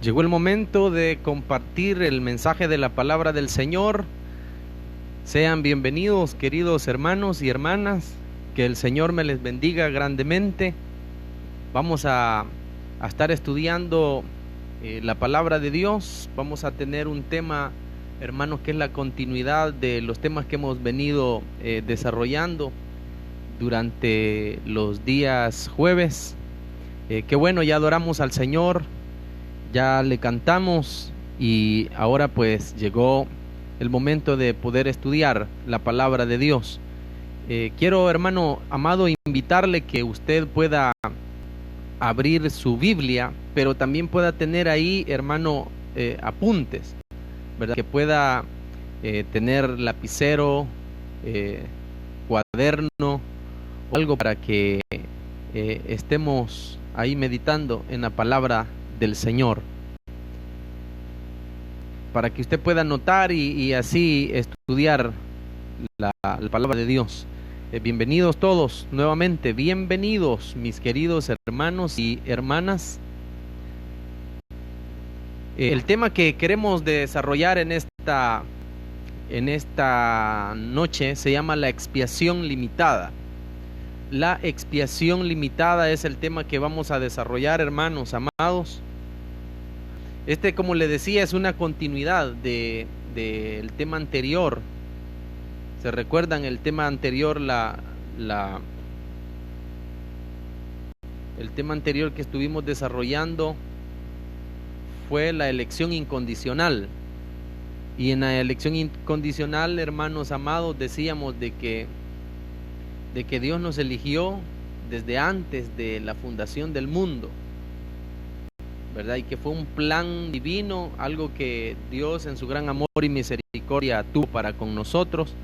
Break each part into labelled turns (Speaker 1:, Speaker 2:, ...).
Speaker 1: Llegó el momento de compartir el mensaje de la palabra del Señor. Sean bienvenidos, queridos hermanos y hermanas, que el Señor me les bendiga grandemente. Vamos a estar estudiando la palabra de Dios. Vamos a tener un tema, hermanos, que es la continuidad de los temas que hemos venido desarrollando durante los días jueves. Qué bueno, ya adoramos al Señor, ya le cantamos y ahora pues llegó el momento de poder estudiar la palabra de Dios. Quiero, hermano amado, invitarle que usted pueda abrir su Biblia, pero también pueda tener ahí, hermano, apuntes, ¿verdad? Que pueda tener lapicero, cuaderno o algo para que estemos ahí meditando en la palabra del Señor, para que usted pueda anotar y así estudiar la palabra de Dios. Bienvenidos todos nuevamente, bienvenidos mis queridos hermanos y hermanas. El tema que queremos desarrollar en esta noche se llama la expiación limitada. La expiación limitada es el tema que vamos a desarrollar, hermanos amados. Como le decía, es una continuidad del tema anterior. ¿Se recuerdan el tema anterior? El tema anterior que estuvimos desarrollando fue la elección incondicional. Y en la elección incondicional, hermanos amados, decíamos de que Dios nos eligió desde antes de la fundación del mundo, ¿verdad? Y que fue un plan divino, algo que Dios en su gran amor y misericordia tuvo para con nosotros,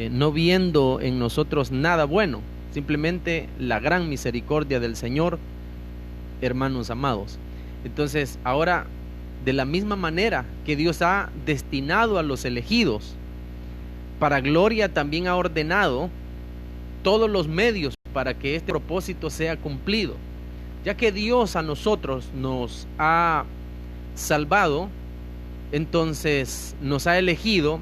Speaker 1: no viendo en nosotros nada bueno, simplemente la gran misericordia del Señor, hermanos amados. Entonces, ahora, de la misma manera que Dios ha destinado a los elegidos para gloria, también ha ordenado todos los medios para que este propósito sea cumplido. Ya que Dios a nosotros nos ha salvado, entonces nos ha elegido,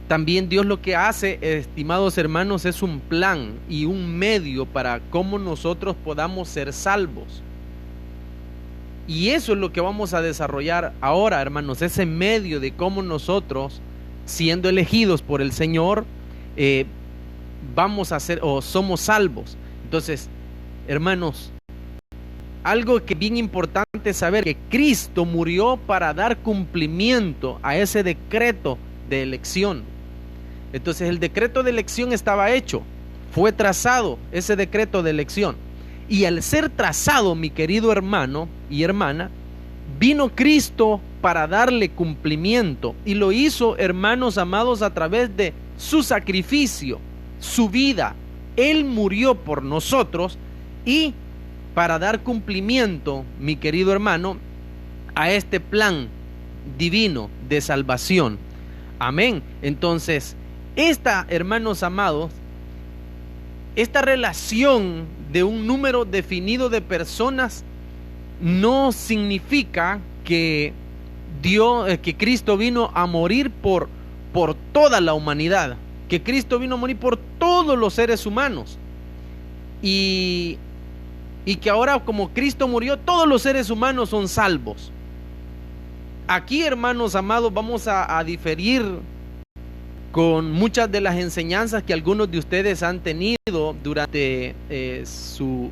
Speaker 1: también Dios lo que hace, estimados hermanos, es un plan y un medio para cómo nosotros podamos ser salvos. Y eso es lo que vamos a desarrollar ahora, hermanos, ese medio de cómo nosotros, siendo elegidos por el Señor, vamos a ser o somos salvos. Entonces, hermanos, algo que es bien importante saber, que Cristo murió para dar cumplimiento a ese decreto de elección. Entonces el decreto de elección estaba hecho, fue trazado ese decreto de elección, y al ser trazado, mi querido hermano y hermana, vino Cristo para darle cumplimiento, y lo hizo, hermanos amados, a través de su sacrificio, su vida. Él murió por nosotros y para dar cumplimiento, mi querido hermano, a este plan divino de salvación. Amén. Entonces, hermanos amados, esta relación de un número definido de personas no significa que Cristo vino a morir por toda la humanidad, que Cristo vino a morir por todos los seres humanos, y que ahora, como Cristo murió, todos los seres humanos son salvos. Aquí, hermanos amados, vamos a diferir con muchas de las enseñanzas que algunos de ustedes han tenido durante su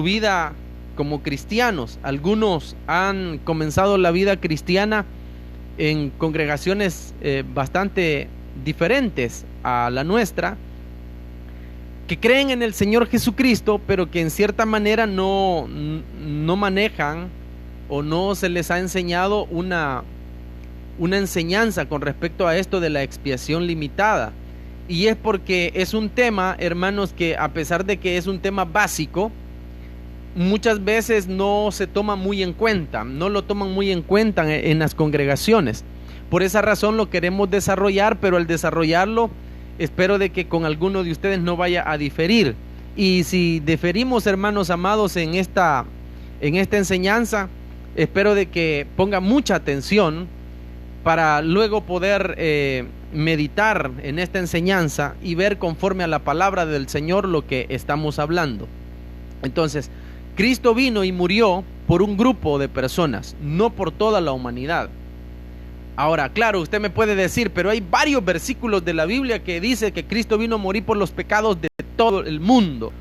Speaker 1: vida como cristianos. Algunos han comenzado la vida cristiana en congregaciones bastante diferentes a la nuestra, que creen en el Señor Jesucristo, pero que en cierta manera no manejan o no se les ha enseñado una enseñanza con respecto a esto de la expiación limitada. Y es porque es un tema, hermanos, que a pesar de que es un tema básico, muchas veces no se toma muy en cuenta, no lo toman muy en cuenta en las congregaciones. Por esa razón lo queremos desarrollar, pero al desarrollarlo, espero de que con alguno de ustedes no vaya a diferir. Y si diferimos, hermanos amados, en esta enseñanza, espero de que ponga mucha atención para luego poder meditar en esta enseñanza y ver conforme a la palabra del Señor lo que estamos hablando. Entonces, Cristo vino y murió por un grupo de personas, no por toda la humanidad. Ahora, claro, usted me puede decir, pero hay varios versículos de la Biblia que dice que Cristo vino a morir por los pecados de todo el mundo,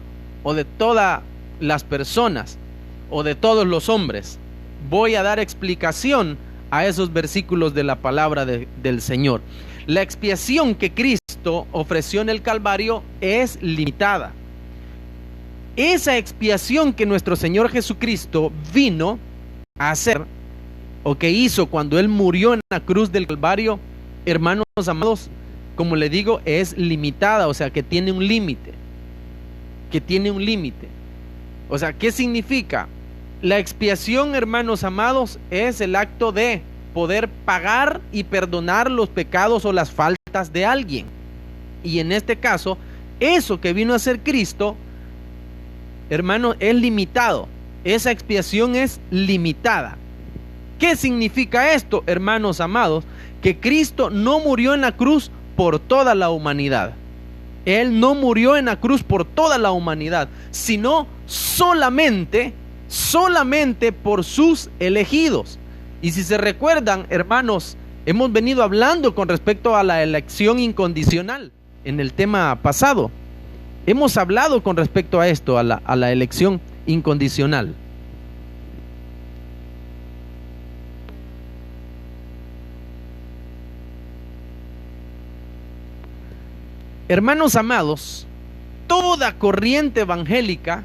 Speaker 1: o de todas las personas, o de todos los hombres. Voy a dar explicación a esos versículos de la palabra del Señor. La expiación que Cristo ofreció en el Calvario es limitada. Esa expiación que nuestro Señor Jesucristo vino a hacer, o que hizo cuando Él murió en la cruz del Calvario, hermanos amados, como le digo, es limitada, o sea, que tiene un límite. O sea, ¿qué significa? La expiación, hermanos amados, es el acto de poder pagar y perdonar los pecados o las faltas de alguien. Y en este caso, eso que vino a hacer Cristo, hermano, es limitado. Esa expiación es limitada. ¿Qué significa esto, hermanos amados? Que Cristo no murió en la cruz por toda la humanidad. Él no murió en la cruz por toda la humanidad, sino solamente por sus elegidos. Y si se recuerdan, hermanos, hemos venido hablando con respecto a la elección incondicional en el tema pasado. Hemos hablado con respecto a esto, a la elección incondicional. Hermanos amados, toda corriente evangélica,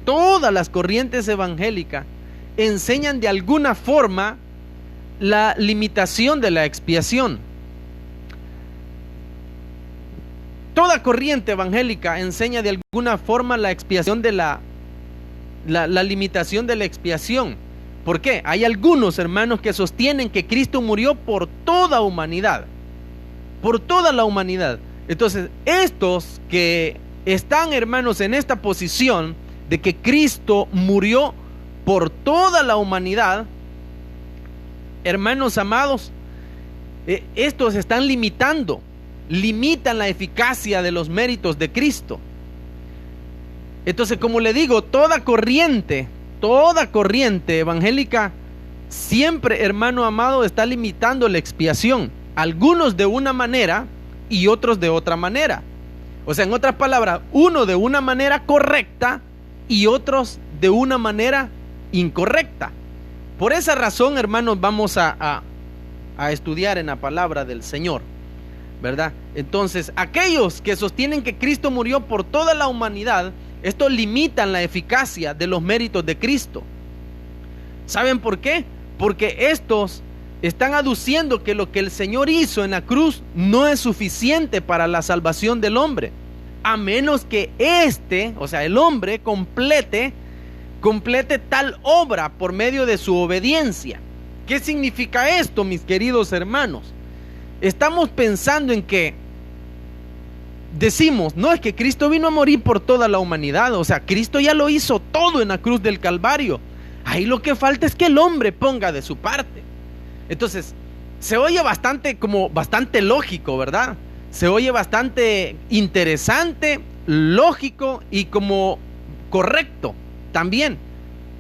Speaker 1: todas las corrientes evangélicas enseñan de alguna forma la limitación de la expiación. Toda corriente evangélica enseña de alguna forma la expiación de la limitación de la expiación. ¿Por qué? Hay algunos hermanos que sostienen que Cristo murió por toda humanidad, por toda la humanidad. Entonces, estos que están, hermanos, en esta posición de que Cristo murió por toda la humanidad, hermanos amados, estos están limitan la eficacia de los méritos de Cristo. Entonces, como le digo, toda corriente evangélica siempre, hermano amado, está limitando la expiación. Algunos de una manera y otros de otra manera. O sea, en otras palabras, uno de una manera correcta y otros de una manera incorrecta. Por esa razón, hermanos, vamos a estudiar en la palabra del Señor, ¿verdad? Entonces, aquellos que sostienen que Cristo murió por toda la humanidad, esto limitan la eficacia de los méritos de Cristo. ¿Saben por qué? Porque estos están aduciendo que lo que el Señor hizo en la cruz no es suficiente para la salvación del hombre, a menos que o sea, el hombre complete tal obra por medio de su obediencia. ¿Qué significa esto, mis queridos hermanos? Estamos pensando en que decimos, no, es que Cristo vino a morir por toda la humanidad, o sea, Cristo ya lo hizo todo en la cruz del Calvario. Ahí lo que falta es que el hombre ponga de su parte. Entonces, se oye bastante lógico, ¿verdad? Se oye bastante interesante, lógico y como correcto también.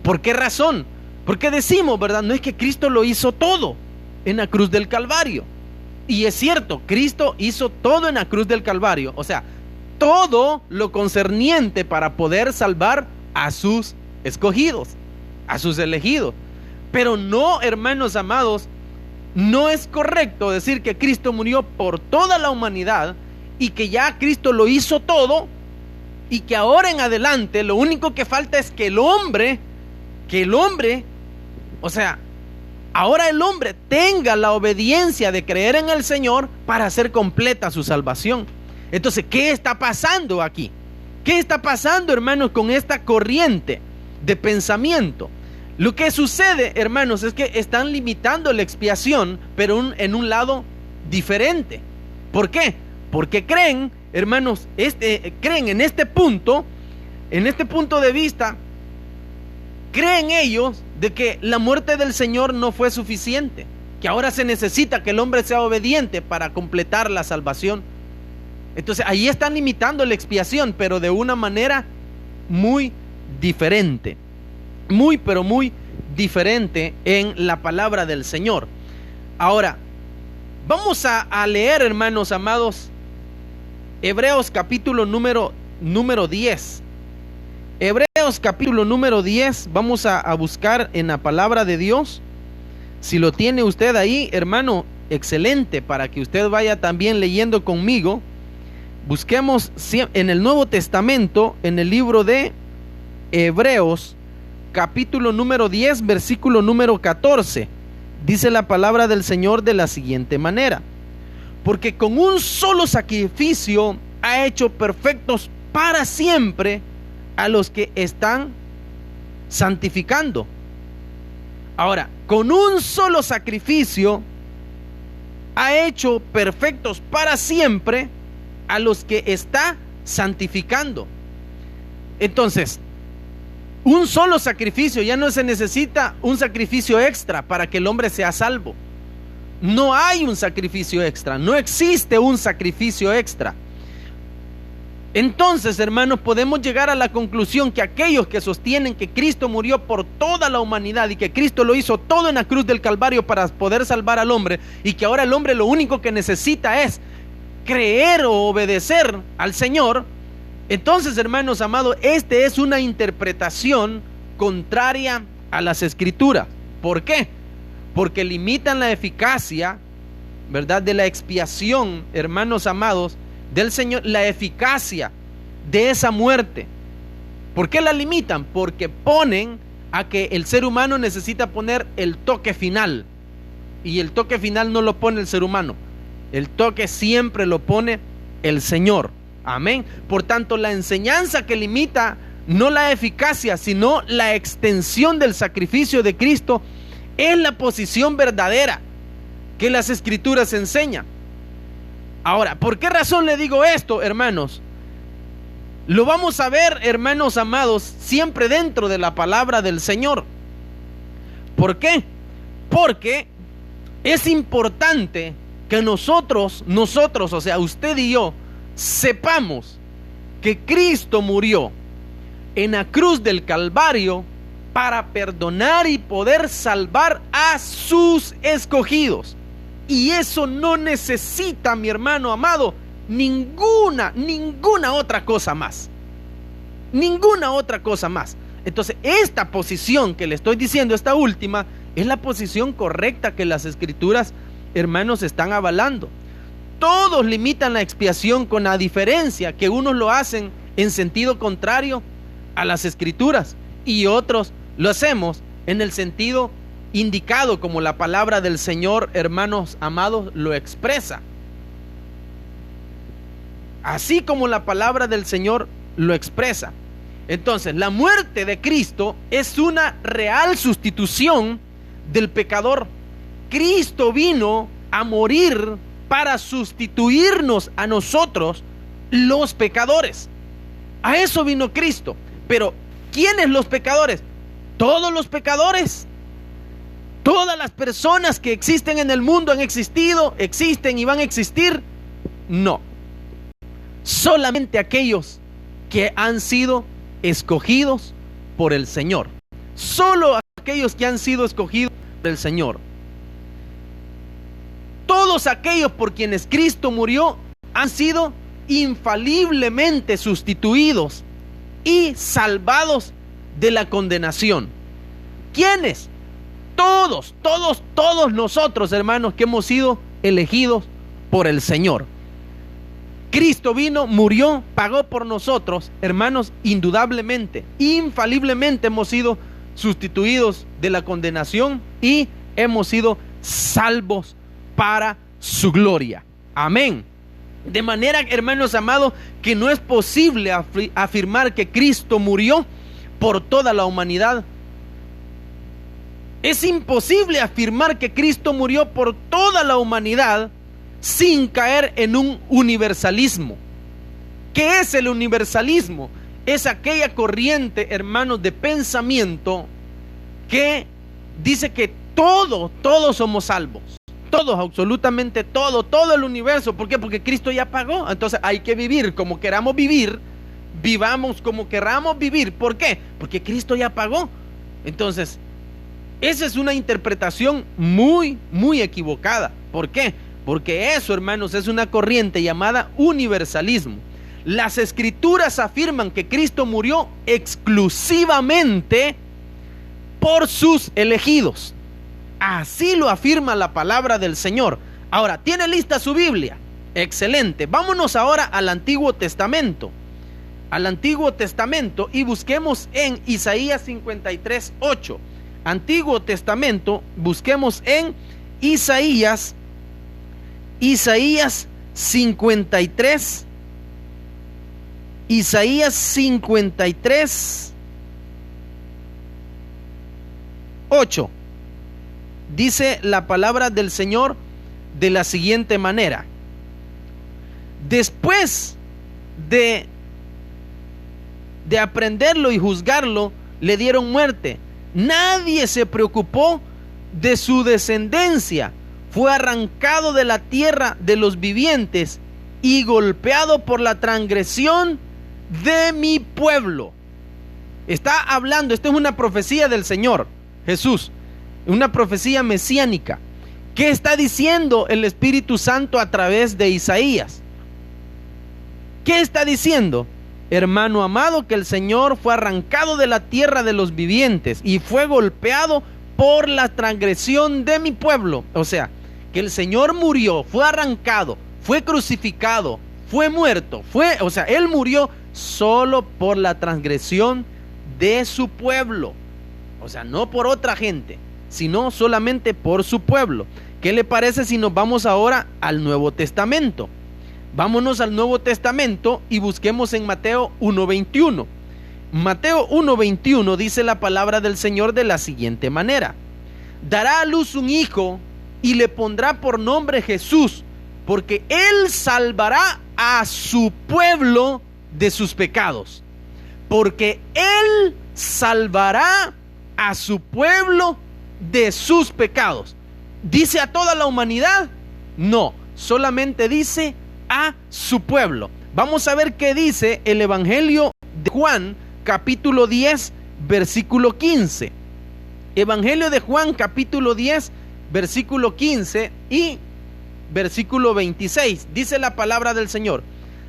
Speaker 1: ¿Por qué razón? Porque decimos, ¿verdad? No es que Cristo lo hizo todo en la cruz del Calvario. Y es cierto, Cristo hizo todo en la cruz del Calvario. O sea, todo lo concerniente para poder salvar a sus escogidos, a sus elegidos. Pero no, hermanos amados, no es correcto decir que Cristo murió por toda la humanidad y que ya Cristo lo hizo todo y que ahora en adelante lo único que falta es que el hombre, o sea, ahora el hombre tenga la obediencia de creer en el Señor para hacer completa su salvación. Entonces, ¿qué está pasando aquí? ¿Qué está pasando, hermanos, con esta corriente de pensamiento? Lo que sucede, hermanos, es que están limitando la expiación, pero en un lado diferente. ¿Por qué? Porque creen, hermanos, creen en este punto de vista, creen ellos de que la muerte del Señor no fue suficiente, que ahora se necesita que el hombre sea obediente para completar la salvación. Entonces ahí están limitando la expiación, pero de una manera muy diferente, muy pero muy diferente en la palabra del Señor. Ahora vamos a leer, hermanos amados, Hebreos capítulo número 10. Hebreos capítulo número 10, vamos a buscar en la palabra de Dios. Si lo tiene usted ahí, hermano, excelente, para que usted vaya también leyendo conmigo. Busquemos en el Nuevo Testamento, en el libro de Hebreos, capítulo número 10, versículo número 14. Dice la palabra del Señor de la siguiente manera: porque con un solo sacrificio ha hecho perfectos para siempre a los que están santificando. Ahora, con un solo sacrificio ha hecho perfectos para siempre a los que está santificando. Entonces, un solo sacrificio, ya no se necesita un sacrificio extra para que el hombre sea salvo. No hay un sacrificio extra, no existe un sacrificio extra. Entonces, hermanos, podemos llegar a la conclusión que aquellos que sostienen que Cristo murió por toda la humanidad y que Cristo lo hizo todo en la cruz del Calvario para poder salvar al hombre, y que ahora el hombre lo único que necesita es creer o obedecer al Señor, entonces, hermanos amados, esta es una interpretación contraria a las Escrituras. ¿Por qué? Porque limitan la eficacia, ¿verdad?, de la expiación, hermanos amados, del Señor, la eficacia de esa muerte. ¿Por qué la limitan? Porque ponen a que el ser humano necesita poner el toque final, y el toque final no lo pone el ser humano, el toque siempre lo pone el Señor. Amén. Por tanto, la enseñanza que limita no la eficacia, sino la extensión del sacrificio de Cristo, es la posición verdadera que las Escrituras enseñan. Ahora, ¿por qué razón le digo esto, hermanos? Lo vamos a ver, hermanos amados, siempre dentro de la palabra del Señor. ¿Por qué? Porque es importante que nosotros, o sea, usted y yo, sepamos que Cristo murió en la cruz del Calvario para perdonar y poder salvar a sus escogidos. Y eso no necesita, mi hermano amado, ninguna otra cosa más. Ninguna otra cosa más. Entonces, esta posición que le estoy diciendo, esta última, es la posición correcta que las Escrituras, hermanos, están avalando. Todos limitan la expiación, con la diferencia que unos lo hacen en sentido contrario a las Escrituras y otros lo hacemos en el sentido indicado, como la palabra del Señor, hermanos amados, lo expresa. Así como la palabra del Señor lo expresa. Entonces, la muerte de Cristo es una real sustitución del pecador. Cristo vino a morir para sustituirnos a nosotros, los pecadores. A eso vino Cristo. Pero, ¿quiénes los pecadores? Todos los pecadores. Todas las personas que existen en el mundo han existido, existen y van a existir. No. Solamente aquellos que han sido escogidos por el Señor. Solo aquellos que han sido escogidos por el Señor. Todos aquellos por quienes Cristo murió han sido infaliblemente sustituidos y salvados de la condenación. ¿Quiénes? Todos nosotros, hermanos, que hemos sido elegidos por el Señor. Cristo vino, murió, pagó por nosotros, hermanos, indudablemente, infaliblemente hemos sido sustituidos de la condenación y hemos sido salvos para su gloria. Amén. De manera, hermanos amados, que no es posible afirmar que Cristo murió por toda la humanidad. Es imposible afirmar que Cristo murió por toda la humanidad sin caer en un universalismo. ¿Qué es el universalismo? Es aquella corriente, hermanos, de pensamiento que dice que todos somos salvos. Todos, absolutamente todo el universo. ¿Por qué? Porque Cristo ya pagó. Entonces hay que vivir como queramos vivir, vivamos como queramos vivir. ¿Por qué? Porque Cristo ya pagó. Entonces, esa es una interpretación muy equivocada. ¿Por qué? Porque eso, hermanos, es una corriente llamada universalismo. Las escrituras afirman que Cristo murió exclusivamente por sus elegidos. Así lo afirma la palabra del Señor. Ahora, ¿tiene lista su Biblia? Excelente. Vámonos ahora al Antiguo Testamento. Al Antiguo Testamento y busquemos en Isaías 53:8. Antiguo Testamento, busquemos en Isaías 53. Isaías 53:8. Dice la palabra del Señor de la siguiente manera: después de aprenderlo y juzgarlo, le dieron muerte. Nadie se preocupó de su descendencia. Fue arrancado de la tierra de los vivientes y golpeado por la transgresión de mi pueblo. Está hablando, esta es una profecía del Señor Jesús, una profecía mesiánica. ¿Qué está diciendo el Espíritu Santo a través de Isaías? ¿Qué está diciendo? Hermano amado, que el Señor fue arrancado de la tierra de los vivientes y fue golpeado por la transgresión de mi pueblo. O sea, que el Señor murió, fue arrancado, fue crucificado, fue muerto, Él murió solo por la transgresión de su pueblo. O sea, no por otra gente, sino solamente por su pueblo. ¿Qué le parece si nos vamos ahora al Nuevo Testamento? Vámonos al Nuevo Testamento y busquemos en Mateo 1:21. Mateo 1:21 dice la palabra del Señor de la siguiente manera: dará a luz un hijo y le pondrá por nombre Jesús, porque él salvará a su pueblo de sus pecados. Porque él salvará a su pueblo de sus pecados. ¿Dice a toda la humanidad? No, solamente dice a su pueblo. Vamos a ver qué dice el Evangelio de Juan, capítulo 10, versículo 15. Evangelio de Juan, capítulo 10, versículo 15 y versículo 26. Dice la palabra del Señor: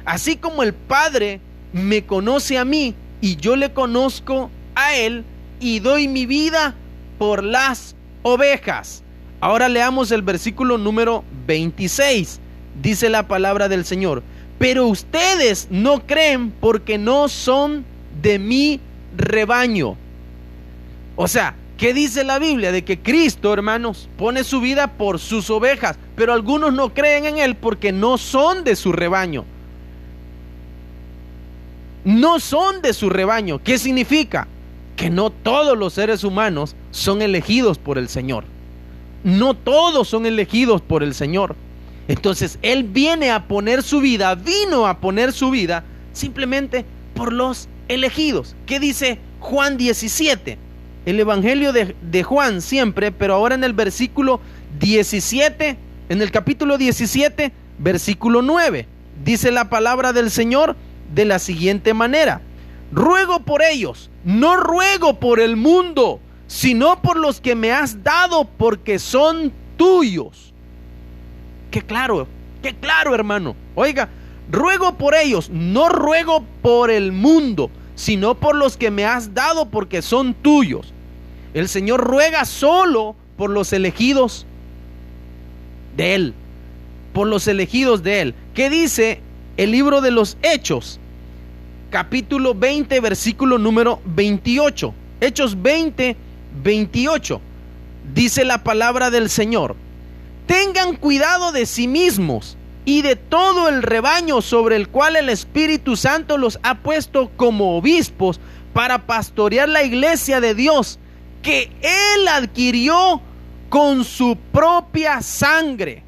Speaker 1: así como el Padre me conoce a mí y yo le conozco a él y doy mi vida por las ovejas. Ahora leamos el versículo número 26. Dice la palabra del Señor: pero ustedes no creen porque no son de mi rebaño. O sea, ¿qué dice la Biblia? De que Cristo, hermanos, pone su vida por sus ovejas, pero algunos no creen en él porque no son de su rebaño. No son de su rebaño. ¿Qué significa? Que no todos los seres humanos son elegidos por el Señor. No todos son elegidos por el Señor. Entonces Él vino a poner su vida simplemente por los elegidos. ¿Qué dice Juan 17? El Evangelio de Juan siempre, pero ahora en el versículo 17, en el capítulo 17, versículo 9, dice la palabra del Señor de la siguiente manera: ruego por ellos, no ruego por el mundo, sino por los que me has dado, porque son tuyos. Qué claro, hermano. Oiga, ruego por ellos, no ruego por el mundo, sino por los que me has dado, porque son tuyos. El Señor ruega solo por los elegidos de Él, por los elegidos de Él. ¿Qué dice el libro de los Hechos? Capítulo 20, versículo número 28. Hechos 20, 28. Dice la palabra del Señor: tengan cuidado de sí mismos y de todo el rebaño sobre el cual el Espíritu Santo los ha puesto como obispos para pastorear la iglesia de Dios, que Él adquirió con su propia sangre.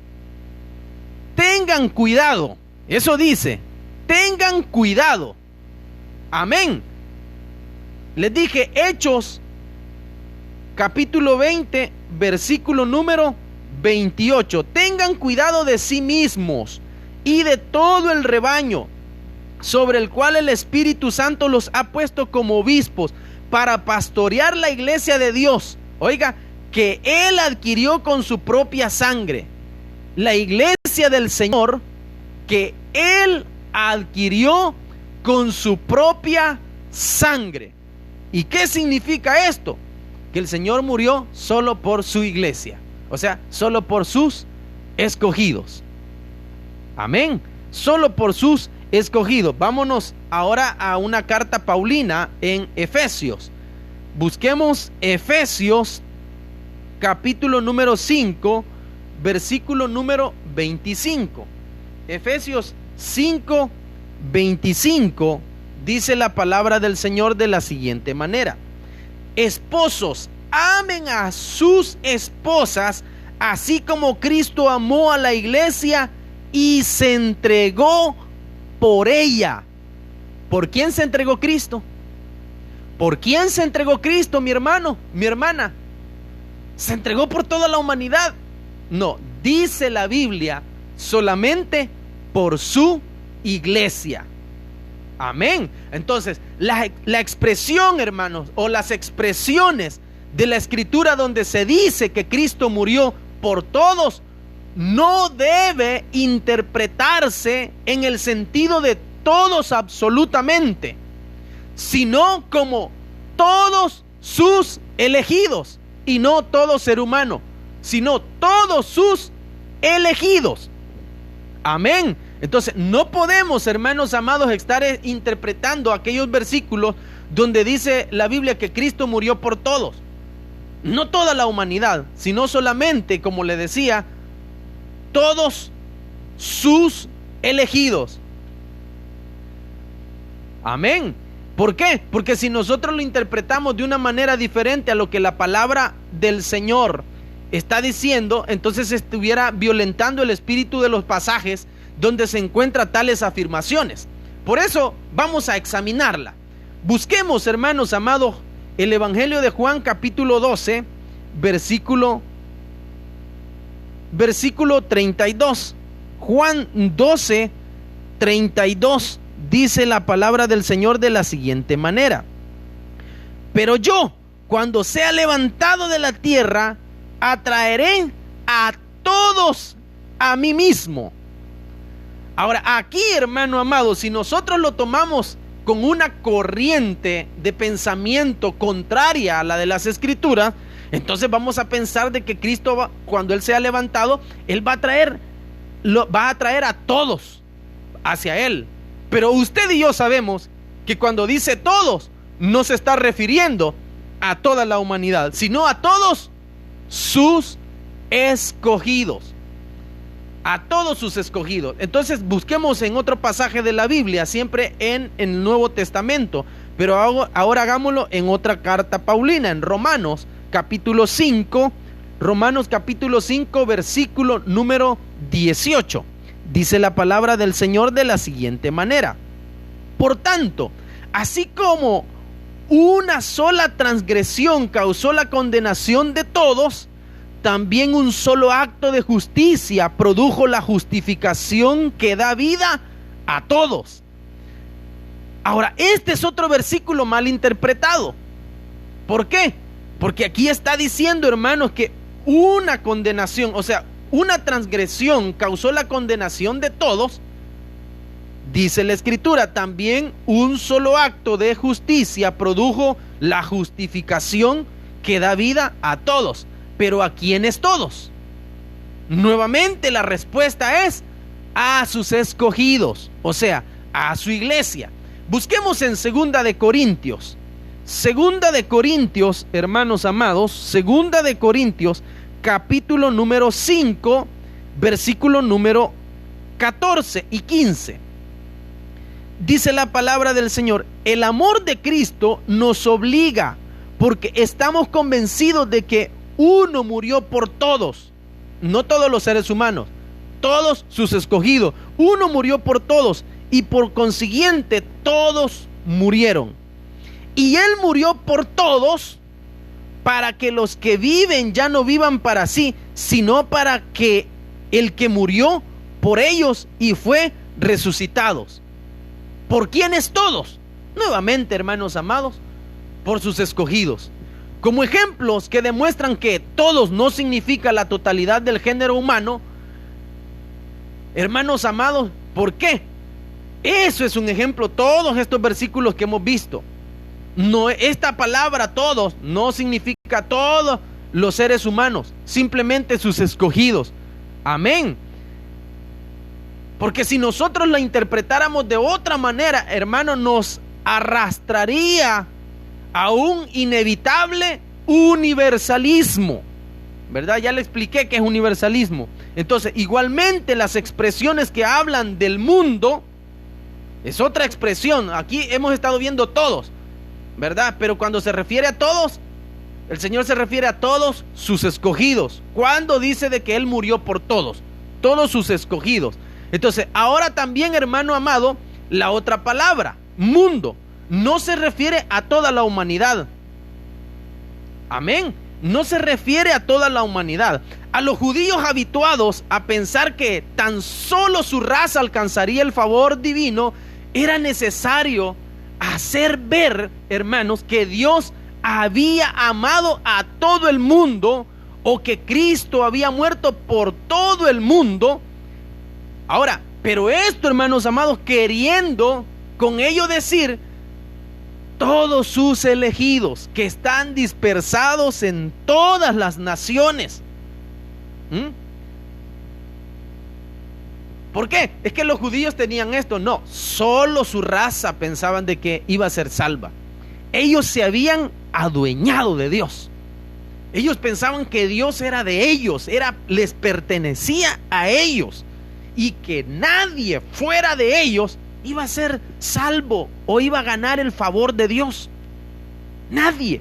Speaker 1: Tengan cuidado. Eso dice, tengan cuidado. Amén. Les dije, Hechos capítulo 20, versículo número 28. Tengan cuidado de sí mismos y de todo el rebaño sobre el cual el Espíritu Santo los ha puesto como obispos para pastorear la iglesia de Dios. Oiga, que Él adquirió con su propia sangre. La iglesia del Señor que Él adquirió con su propia sangre. ¿Y qué significa esto? Que el Señor murió solo por su iglesia, o sea, solo por sus escogidos. Amén. Solo por sus escogidos. Vámonos ahora a una carta paulina en Efesios. Busquemos Efesios capítulo número 5, versículo número 25. Efesios 5, 25 dice la palabra del Señor de la siguiente manera: esposos, amen a sus esposas, así como Cristo amó a la iglesia y se entregó por ella. ¿Por quién se entregó Cristo? ¿Por quién se entregó Cristo, mi hermano, mi hermana? ¿Se entregó por toda la humanidad? No, dice la Biblia, solamente por su iglesia. Amén. Entonces, la expresión, hermanos, o las expresiones de la Escritura donde se dice que Cristo murió por todos, no debe interpretarse en el sentido de todos absolutamente, sino como todos sus elegidos, y no todo ser humano, sino todos sus elegidos. Amén. Entonces, no podemos, hermanos amados, estar interpretando aquellos versículos donde dice la Biblia que Cristo murió por todos. No toda la humanidad, sino solamente, como le decía, todos sus elegidos. Amén. ¿Por qué? Porque si nosotros lo interpretamos de una manera diferente a lo que la palabra del Señor está diciendo, entonces estuviera violentando el espíritu de los pasajes donde se encuentran tales afirmaciones. Por eso vamos a examinarla. Busquemos, hermanos amados, el Evangelio de Juan capítulo 12, versículo 32. Juan 12, 32 dice la palabra del Señor de la siguiente manera: pero yo, cuando sea levantado de la tierra, atraeré a todos a mí mismo. Ahora, aquí, hermano amado, si nosotros lo tomamos con una corriente de pensamiento contraria a la de las Escrituras, entonces vamos a pensar de que Cristo, cuando Él sea levantado, Él va a traer a todos hacia Él. Pero usted y yo sabemos que cuando dice todos, no se está refiriendo a toda la humanidad, sino a todos sus escogidos. A todos sus escogidos. Entonces busquemos en otro pasaje de la Biblia, siempre en el Nuevo Testamento, pero ahora hagámoslo en otra carta paulina, en Romanos capítulo 5, versículo número 18. Dice la palabra del Señor de la siguiente manera: por tanto, así como una sola transgresión causó la condenación de todos, también un solo acto de justicia produjo la justificación que da vida a todos. Ahora, este es otro versículo mal interpretado. ¿Por qué? Porque aquí está diciendo, hermanos, que una condenación, o sea, una transgresión causó la condenación de todos. Dice la Escritura, también un solo acto de justicia produjo la justificación que da vida a todos. ¿Pero a quiénes todos? Nuevamente la respuesta es a sus escogidos, o sea, a su iglesia. Busquemos en Segunda de Corintios, hermanos amados, Segunda de Corintios, capítulo número 5, versículo número 14 y 15. Dice la palabra del Señor: el amor de Cristo nos obliga, porque estamos convencidos de que uno murió por todos, no todos los seres humanos, todos sus escogidos. Uno murió por todos y por consiguiente todos murieron. Y Él murió por todos para que los que viven ya no vivan para sí, sino para que el que murió por ellos y fue resucitados. ¿Por quiénes todos? Nuevamente, hermanos amados, por sus escogidos. Como ejemplos que demuestran que todos no significa la totalidad del género humano, hermanos amados, ¿por qué? Eso es un ejemplo, todos estos versículos que hemos visto. No, esta palabra todos no significa todos los seres humanos, simplemente sus escogidos. Amén. Porque si nosotros la interpretáramos de otra manera, hermano, nos arrastraría a un inevitable universalismo, ¿verdad? Ya le expliqué qué es universalismo. Entonces, igualmente las expresiones que hablan del mundo es otra expresión. Aquí hemos estado viendo todos, ¿verdad? Pero cuando se refiere a todos, el Señor se refiere a todos sus escogidos. Cuando dice de que Él murió por todos sus escogidos. Entonces, ahora también, hermano amado, la otra palabra, mundo, no se refiere a toda la humanidad. Amén. No se refiere a toda la humanidad. A los judíos habituados a pensar que tan solo su raza alcanzaría el favor divino, era necesario hacer ver, hermanos, que Dios había amado a todo el mundo, o que Cristo había muerto por todo el mundo. Ahora, pero esto, hermanos amados, queriendo con ello decir todos sus elegidos que están dispersados en todas las naciones. ¿Por qué? Es que los judíos tenían esto. No, solo su raza pensaban de que iba a ser salva. Ellos se habían adueñado de Dios. Ellos pensaban que Dios era de ellos, les pertenecía a ellos, y que nadie fuera de ellos iba a ser salvo o iba a ganar el favor de Dios. Nadie.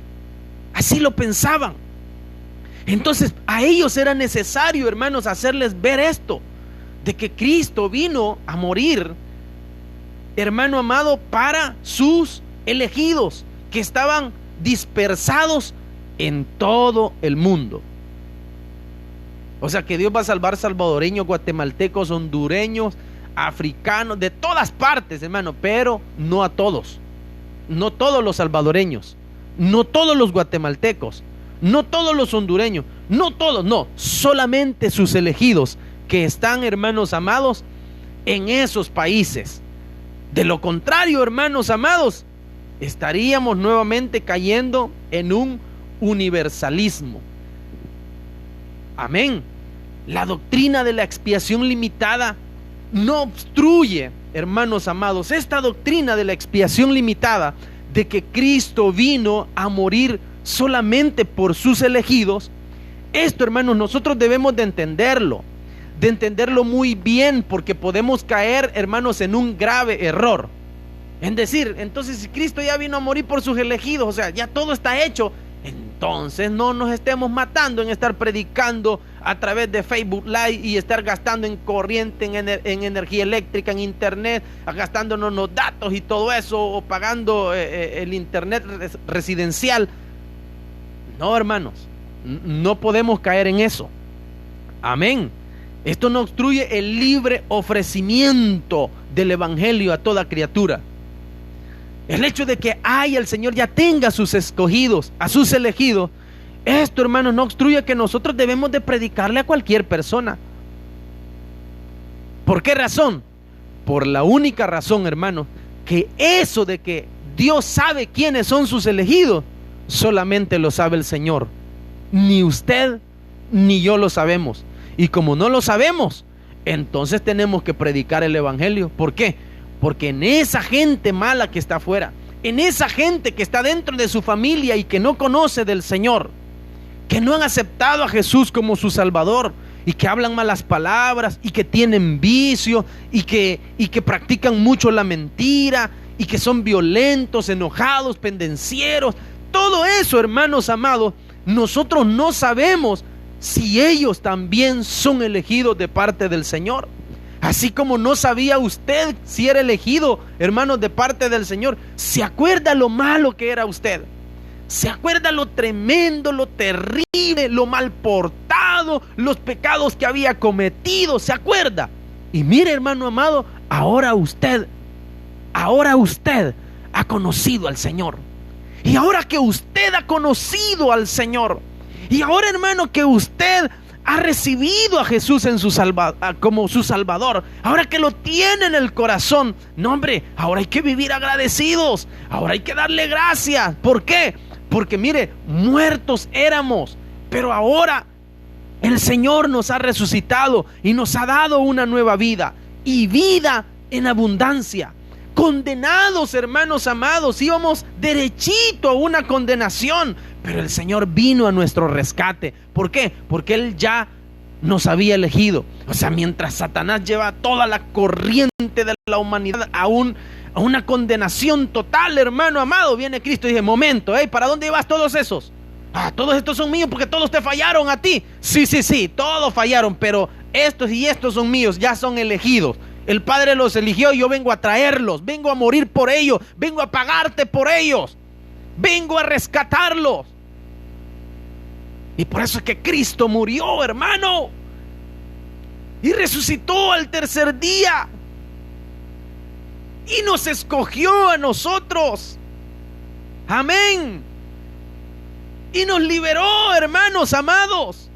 Speaker 1: Así lo pensaban. Entonces a ellos era necesario, hermanos, hacerles ver esto, de que Cristo vino a morir, hermano amado, para sus elegidos que estaban dispersados en todo el mundo. O sea que Dios va a salvar salvadoreños, guatemaltecos, hondureños, africanos, de todas partes, hermano, pero no a todos. No todos los salvadoreños, no todos los guatemaltecos, no todos los hondureños, no todos, no, solamente sus elegidos que están, hermanos amados, en esos países. De lo contrario, hermanos amados, estaríamos nuevamente cayendo en un universalismo. Amén. La doctrina de la expiación limitada no obstruye, hermanos amados, esta doctrina de la expiación limitada, de que Cristo vino a morir solamente por sus elegidos. Esto, hermanos, nosotros debemos de entenderlo muy bien, porque podemos caer, hermanos, en un grave error, en decir, entonces si Cristo ya vino a morir por sus elegidos, o sea, ya todo está hecho, entonces no nos estemos matando en estar predicando a través de Facebook Live y estar gastando en corriente, en energía eléctrica, en internet, gastándonos los datos y todo eso, o pagando el internet residencial. No, hermanos, no podemos caer en eso. Amén. Esto no obstruye el libre ofrecimiento del evangelio a toda criatura. El hecho de que el Señor ya tenga a sus escogidos, a sus elegidos, esto, hermanos, no obstruye que nosotros debemos de predicarle a cualquier persona. ¿Por qué razón? Por la única razón, hermanos, que eso de que Dios sabe quiénes son sus elegidos, solamente lo sabe el Señor. Ni usted ni yo lo sabemos. Y como no lo sabemos, entonces tenemos que predicar el evangelio. ¿Por qué? Porque en esa gente mala que está afuera, en esa gente que está dentro de su familia y que no conoce del Señor, que no han aceptado a Jesús como su Salvador, y que hablan malas palabras, y que tienen vicio, y que practican mucho la mentira, y que son violentos, enojados, pendencieros, todo eso, hermanos amados, nosotros no sabemos si ellos también son elegidos de parte del Señor. Así como no sabía usted si era elegido, hermanos, de parte del Señor. ¿Se acuerda lo malo que era usted? ¿Se acuerda lo tremendo, lo terrible, lo mal portado, los pecados que había cometido? ¿Se acuerda? Y mire, hermano amado, ahora usted ha conocido al Señor. Y ahora que usted ha conocido al Señor, y ahora, hermano, que usted ha recibido a Jesús como su Salvador, ahora que lo tiene en el corazón, no, hombre, ahora hay que vivir agradecidos, ahora hay que darle gracias. ¿Por qué? Porque mire, muertos éramos, pero ahora el Señor nos ha resucitado y nos ha dado una nueva vida, y vida en abundancia. Condenados, hermanos amados, íbamos derechito a una condenación, pero el Señor vino a nuestro rescate. ¿Por qué? Porque Él ya nos había elegido. O sea, mientras Satanás lleva toda la corriente de la humanidad a una condenación total, hermano amado, viene Cristo y dice: momento, ¿para dónde vas todos esos? Todos estos son míos porque todos te fallaron a ti. Sí, todos fallaron, pero estos y estos son míos, ya son elegidos. El Padre los eligió y yo vengo a traerlos, vengo a morir por ellos, vengo a pagarte por ellos, vengo a rescatarlos. Y por eso es que Cristo murió, hermano, y resucitó al tercer día, y nos escogió a nosotros. Amén. Y nos liberó, hermanos amados,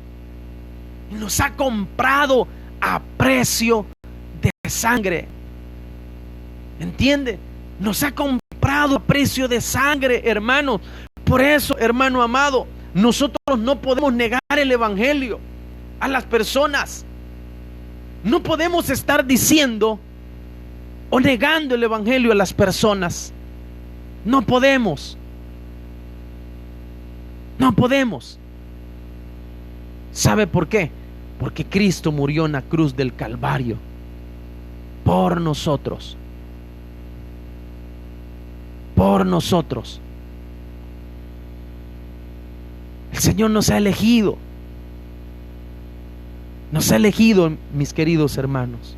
Speaker 1: y nos ha comprado a precio de sangre. ¿Entiende? Nos ha comprado a precio de sangre, hermanos. Por eso, hermano amado, nosotros no podemos negar el evangelio a las personas. No podemos estar diciendo o negando el evangelio a las personas. No podemos. No podemos. ¿Sabe por qué? Porque Cristo murió en la cruz del Calvario por nosotros. Por nosotros. El Señor nos ha elegido. Nos ha elegido, mis queridos hermanos.